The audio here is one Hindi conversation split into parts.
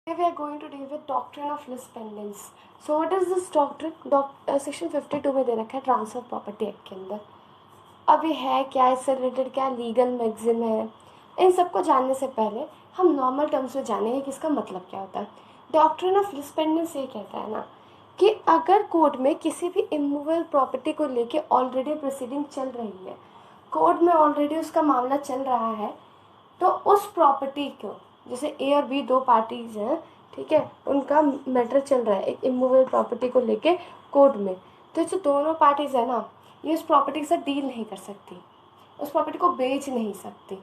Today we are going to deal with doctrine of lis pendens. So what is this doctrine? Section 52 में दे रखा है ट्रांसफर प्रॉपर्टी एक्ट के अंदर. अब ये है क्या, इससे रिलेटेड क्या लीगल मैक्सिम है, इन सबको जानने से पहले हम नॉर्मल टर्म्स में जानेंगे कि इसका मतलब क्या होता है. डॉक्ट्रिन ऑफ lis pendens ये कहता है ना कि अगर कोर्ट में किसी भी इमूवेबल प्रॉपर्टी को लेके ऑलरेडी प्रोसीडिंग चल रही है, कोर्ट में ऑलरेडी उसका मामला चल रहा है, तो उस प्रॉपर्टी को, जैसे ए और बी दो पार्टीज हैं, ठीक है, उनका मैटर चल रहा है एक इमूवेबल प्रॉपर्टी को लेके कोर्ट में, तो जो दोनों पार्टीज है ना, ये उस प्रॉपर्टी के साथ डील नहीं कर सकती, उस प्रॉपर्टी को बेच नहीं सकती.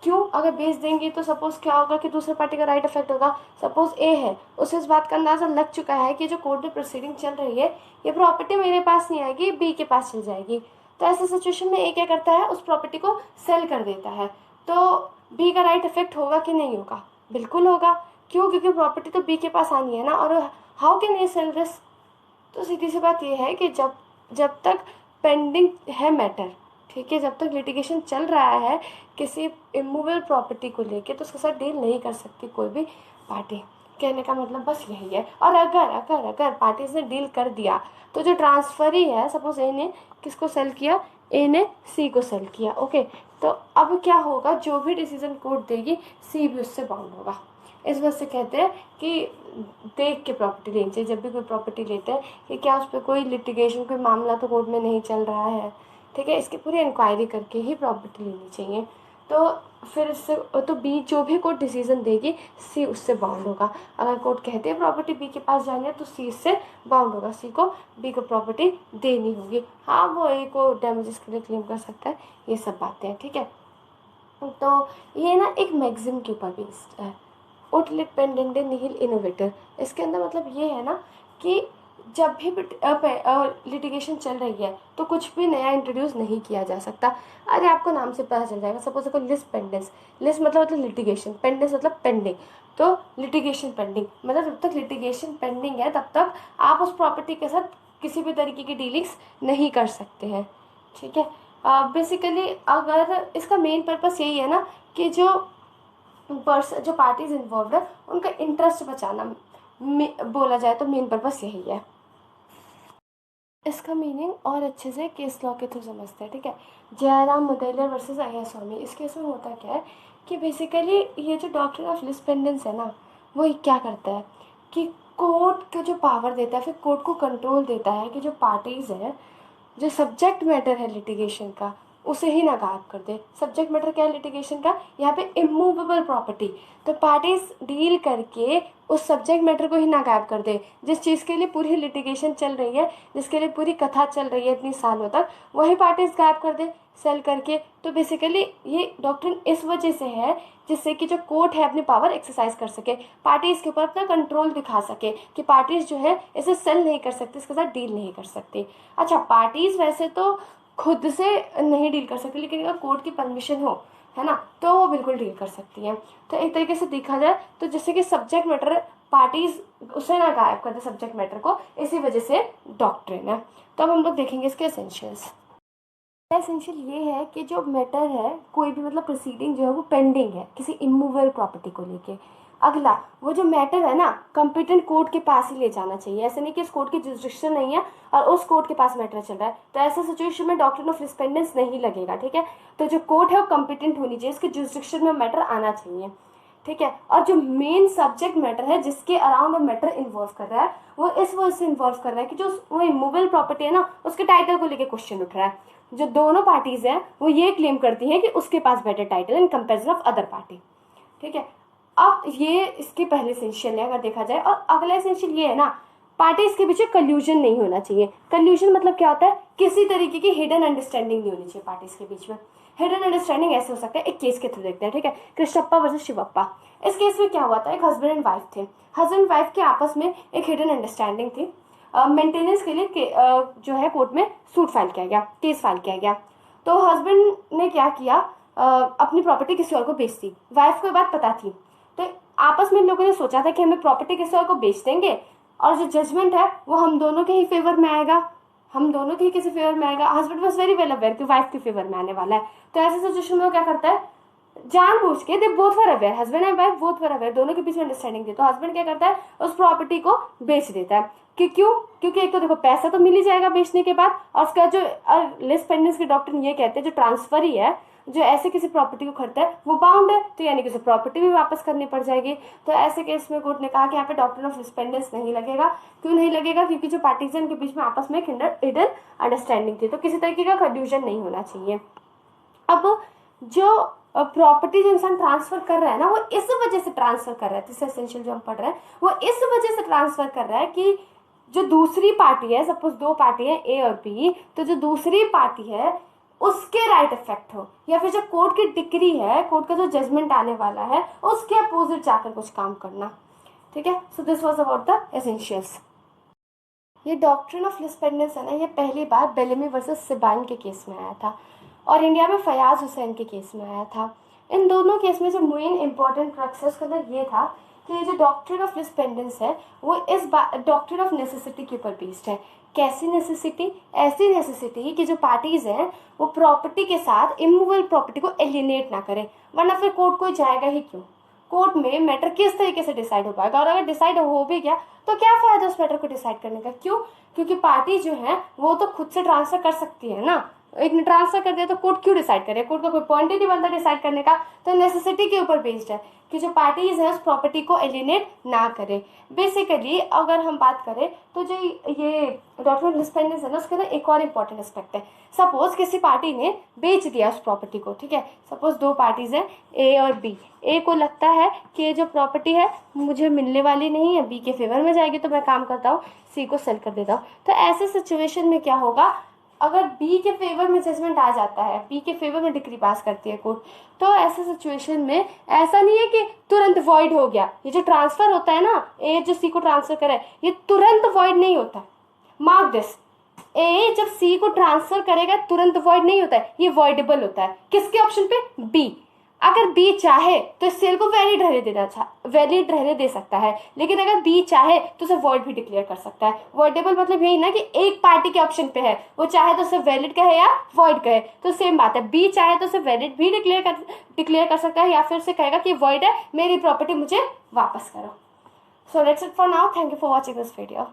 क्यों? अगर बेच देंगी तो सपोज क्या होगा कि दूसरे पार्टी का राइट इफेक्ट होगा. सपोज ए है, उसे इस बात का अंदाजा लग चुका है कि जो कोर्ट में प्रोसीडिंग चल रही है, ये प्रॉपर्टी मेरे पास नहीं आएगी, बी के पास चल जाएगी. तो ऐसे सिचुएशन में ए क्या करता है, उस प्रॉपर्टी को सेल कर देता है. तो बी का राइट इफेक्ट होगा कि नहीं होगा? बिल्कुल होगा. क्यों? क्योंकि प्रॉपर्टी तो बी के पास आनी है ना. और how can a sell this? तो सीधी सी बात ये है कि जब तक पेंडिंग है मैटर, ठीक है, जब तक लिटिगेशन चल रहा है किसी इमूवेबल प्रॉपर्टी को लेके, तो उसके साथ डील नहीं कर सकती कोई भी पार्टी. कहने का मतलब बस यही है. और अगर पार्टीज ने डील कर दिया, तो जो ट्रांसफर ही है, सपोज ए ने किसको सेल किया, ए ने सी को सेल किया, ओके, तो अब क्या होगा, जो भी डिसीजन कोर्ट देगी सी भी उससे बाउंड होगा. इस वजह से कहते हैं कि देख के प्रॉपर्टी लेनी चाहिए. जब भी कोई प्रॉपर्टी लेते हैं कि क्या उस पर कोई लिटिगेशन, कोई मामला तो कोर्ट में नहीं चल रहा है, ठीक है, इसकी पूरी इंक्वायरी करके ही प्रॉपर्टी लेनी चाहिए. तो फिर इससे तो बी जो भी कोर्ट डिसीजन देगी सी उससे बाउंड होगा. अगर कोर्ट कहते हैं प्रॉपर्टी बी के पास जानी है, तो सी इससे बाउंड होगा, सी को बी को प्रॉपर्टी देनी होगी. हाँ, वो ए को डैमेजेस के लिए क्लेम कर सकता है, ये सब बातें हैं, ठीक है. तो ये ना एक मैक्सिम के ऊपर बेस्ड है, उट लिट पेंडेंडे निहिल इनोवेटर. इसके अंदर मतलब ये है ना कि जब भी लिटिगेशन चल रही है तो कुछ भी नया इंट्रोड्यूस नहीं किया जा सकता. अरे आपको नाम से पता चल जाएगा. सपोज देखो, लिस पेंडेंस, लिस मतलब लिटिगेशन, पेंडेंस मतलब पेंडिंग. तो लिटिगेशन पेंडिंग मतलब जब तक लिटिगेशन पेंडिंग है तब तक आप उस प्रॉपर्टी के साथ किसी भी तरीके की डीलिंग्स नहीं कर सकते हैं, ठीक है. बेसिकली अगर इसका मेन पर्पस यही है ना कि जो पार्टीज इन्वॉल्व है उनका इंटरेस्ट बचाना, बोला जाए तो मेन पर्पस यही है. इसका मीनिंग और अच्छे से केस लॉ के थ्रू समझते हैं, ठीक है. जयराम मुदैलर वर्सेस अय्यर स्वामी, इस केस में होता क्या है कि बेसिकली ये जो डॉक्ट्रिन ऑफ lis pendens है ना, वो क्या करता है कि कोर्ट का जो पावर देता है, फिर कोर्ट को कंट्रोल देता है कि जो पार्टीज है, जो सब्जेक्ट मैटर है लिटिगेशन का, उसे ही ना गायब कर दे. सब्जेक्ट मैटर क्या है लिटिगेशन का? यहाँ पे इमूवेबल प्रॉपर्टी. तो पार्टीज डील करके उस सब्जेक्ट मैटर को ही ना गायब कर दे. जिस चीज़ के लिए पूरी लिटिगेशन चल रही है, जिसके लिए पूरी कथा चल रही है इतनी सालों तक, वही पार्टीज गायब कर दे सेल करके. तो बेसिकली ये डॉक्ट्रिन इस वजह से है जिससे कि जो कोर्ट है अपनी पावर एक्सरसाइज कर सके, पार्टीज के ऊपर अपना कंट्रोल दिखा सके कि पार्टीज जो है इसे सेल नहीं कर सकती, इसके साथ डील नहीं कर सकती. अच्छा, पार्टीज वैसे तो खुद से नहीं डील कर सकती, लेकिन अगर कोर्ट की परमिशन हो, है ना, तो वो बिल्कुल डील कर सकती हैं. तो एक तरीके से देखा जाए तो जैसे कि सब्जेक्ट मैटर पार्टीज उसे ना गायब करते सब्जेक्ट मैटर को, इसी वजह से डॉक्ट्रिन है. तो अब हम लोग देखेंगे इसके एसेंशियल्स. एसेंशियल ये है कि जो मैटर है, कोई भी मतलब प्रोसीडिंग जो है वो पेंडिंग है किसी इमूवेबल प्रॉपर्टी को लेके. अगला, वो जो मैटर है ना, कॉम्पिटेंट कोर्ट के पास ही ले जाना चाहिए. ऐसे नहीं कि इस कोर्ट की जुरिस्डिक्शन नहीं है और उस कोर्ट के पास मैटर चल रहा है, तो ऐसे सिचुएशन में डॉक्ट्रिन ऑफ lis pendens नहीं लगेगा, ठीक है. तो जो कोर्ट है वो कॉम्पिटेंट होनी चाहिए, उसके जुरिस्डिक्शन में मैटर आना चाहिए, ठीक है. और जो मेन सब्जेक्ट मैटर है जिसके अराउंड मैटर इन्वॉल्व कर रहा है, वो इस वजह से इन्वॉल्व कर रहा है कि जो वो इमूवेबल प्रॉपर्टी है ना, उसके टाइटल को लेके क्वेश्चन उठ रहा है. जो दोनों पार्टीज हैं वो ये क्लेम करती हैं कि उसके पास better title in comparison of other party, ठीक है. अब ये इसके पहले एसेंशियल है अगर देखा जाए. और अगला एसेंशियल ये है ना, पार्टीज के बीच कल्यूजन नहीं होना चाहिए. कल्यूजन मतलब क्या होता है? किसी तरीके की हिडन अंडरस्टैंडिंग नहीं होनी चाहिए पार्टीज के बीच में. हिडन अंडरस्टैंडिंग ऐसे हो सकता है, एक केस के थ्रू देखते हैं, ठीक है. कृष्णप्पा वर्सेस शिवप्पा. इस केस में क्या हुआ था, एक हस्बैंड एंड वाइफ थे. हस्बैंड वाइफ के आपस में एक हिडन अंडरस्टैंडिंग थी. मेंटेनेंस के लिए जो है कोर्ट में सूट फाइल किया गया, केस फाइल किया गया. तो हस्बैंड ने क्या किया, अपनी प्रॉपर्टी किसी और को बेच दी. वाइफ को ये बात पता थी. तो आपस में इन लोगों ने सोचा था कि हमें प्रॉपर्टी किसी और को बेच देंगे और जो जजमेंट है वो हम दोनों के ही फेवर में आएगा, हम दोनों के ही किसी फेवर में आएगा. Husband was very well aware कि वाइफ के फेवर में आने वाला है. तो ऐसे सिचुएशन में वो क्या करता है, जानबूझ के, they both were aware, husband and wife both were aware, दोनों के बीच में अंडरस्टैंडिंग थी, तो हस्बैंड क्या करता है, उस प्रॉपर्टी को बेच देता है। कि क्यों? क्योंकि एक तो देखो पैसा तो मिल ही जाएगा बेचने के बाद, और उसका जो लिस पेंडेंस के डॉक्टर ये कहते हैं जो ट्रांसफर ही है, जो ऐसे किसी प्रॉपर्टी को खरीदता है वो बाउंड है, तो यानी कि उसे प्रॉपर्टी भी वापस करनी पड़ जाएगी। तो ऐसे केस में कोर्ट ने कहा कि यहाँ पे डॉक्ट्रिन ऑफ लिस नहीं लगेगा। क्यों नहीं लगेगा? क्योंकि जो पार्टीज हैं उनके बीच में आपस में एक हिडन अंडरस्टैंडिंग थी, तो किसी तरीके का कंफ्यूजन नहीं होना चाहिए। अब जो प्रॉपर्टी जो इंसान ट्रांसफर कर रहा है ना, वो इस वजह से ट्रांसफर कर रहा है, दिस एसेंशियल जो हम पढ़ रहे हैं, वो इस वजह से ट्रांसफर कर रहा है कि जो दूसरी पार्टी है, सपोज दो पार्टी है ए और बी, तो जो दूसरी पार्टी है उसके राइट इफेक्ट हो, या फिर जो कोर्ट की डिक्री है, कोर्ट का जो जजमेंट आने वाला है उसके अपोजिट जाकर कुछ काम करना। ठीक है, so this was about the essentials. ये डॉक्ट्रिन ऑफ लिस्पेंडेंस है ना, ये पहली बार बेलेमी वर्सेस सिबाइन के केस में आया था, और इंडिया में फयाज हुसैन के केस में आया था। इन दोनों केस में जो मेन इंपॉर्टेंट क्रक्स है उसके अंदर ये था कि ये जो डॉक्ट्रिन ऑफ लिस्पेंडेंस है वो इस डॉक्ट्रिन ऑफ नेसेसिटी के ऊपर बेस्ड है। कैसी नेसेसिटी? ऐसी नेसेसिटी कि जो पार्टीज हैं वो प्रॉपर्टी के साथ इमूवेबल प्रॉपर्टी को एलिनेट ना करें, वरना फिर कोर्ट कोई जाएगा ही क्यों? कोर्ट में मैटर किस तरीके से डिसाइड हो पाएगा, और अगर डिसाइड हो भी गया तो क्या फायदा उस मैटर को डिसाइड करने का? क्यों? क्योंकि पार्टी जो है वो तो खुद से ट्रांसफर कर सकती है ना, एक ने ट्रांसफर कर दिया तो कोर्ट क्यों डिसाइड करे? कोर्ट का कोई पॉइंट ही नहीं बनता डिसाइड करने का। तो नेसेसिटी के ऊपर बेस्ड है कि जो पार्टीज है उस प्रॉपर्टी को एलिनेट ना करे। बेसिकली अगर हम बात करें तो जो ये डॉक्ट्रिन ऑफ लिस्पेंडेंस है ना, उसके अंदर एक और इम्पॉर्टेंट एस्पेक्ट है। सपोज किसी पार्टी ने बेच दिया उस प्रॉपर्टी को, ठीक है, सपोज दो पार्टीज हैं ए और बी। ए को लगता है कि ये जो प्रॉपर्टी है मुझे मिलने वाली नहीं है, बी के फेवर में जाएगी, तो मैं काम करता हूँ सी को सेल कर देता हूँ। तो ऐसे सिचुएशन में क्या होगा, अगर बी के फेवर में जजमेंट आ जाता है, बी के फेवर में डिक्री पास करती है कोर्ट, तो ऐसे सिचुएशन में ऐसा नहीं है कि तुरंत वॉइड हो गया। ये जो ट्रांसफर होता है ना, ए जो सी को ट्रांसफर करे, ये तुरंत वॉइड नहीं होता। मार्क दिस, ए जब सी को ट्रांसफर करेगा तुरंत वॉइड नहीं होता है, ये वॉइडेबल होता है। किसके ऑप्शन पे? बी। अगर बी चाहे तो इस सेल को वैलिड रहने दे सकता है, लेकिन अगर बी चाहे तो उसे वॉइड भी डिक्लेयर कर सकता है। वॉइडेबल मतलब यही ना कि एक पार्टी के ऑप्शन पे है, वो चाहे तो उसे वैलिड कहे या वॉइड कहे, तो सेम बात है। बी चाहे तो उसे वैलिड भी डिक्लेयर कर सकता है, या फिर उसे कहेगा कि वॉइड है, मेरी प्रॉपर्टी मुझे वापस करो। So let's it for now, thank you for watching this video.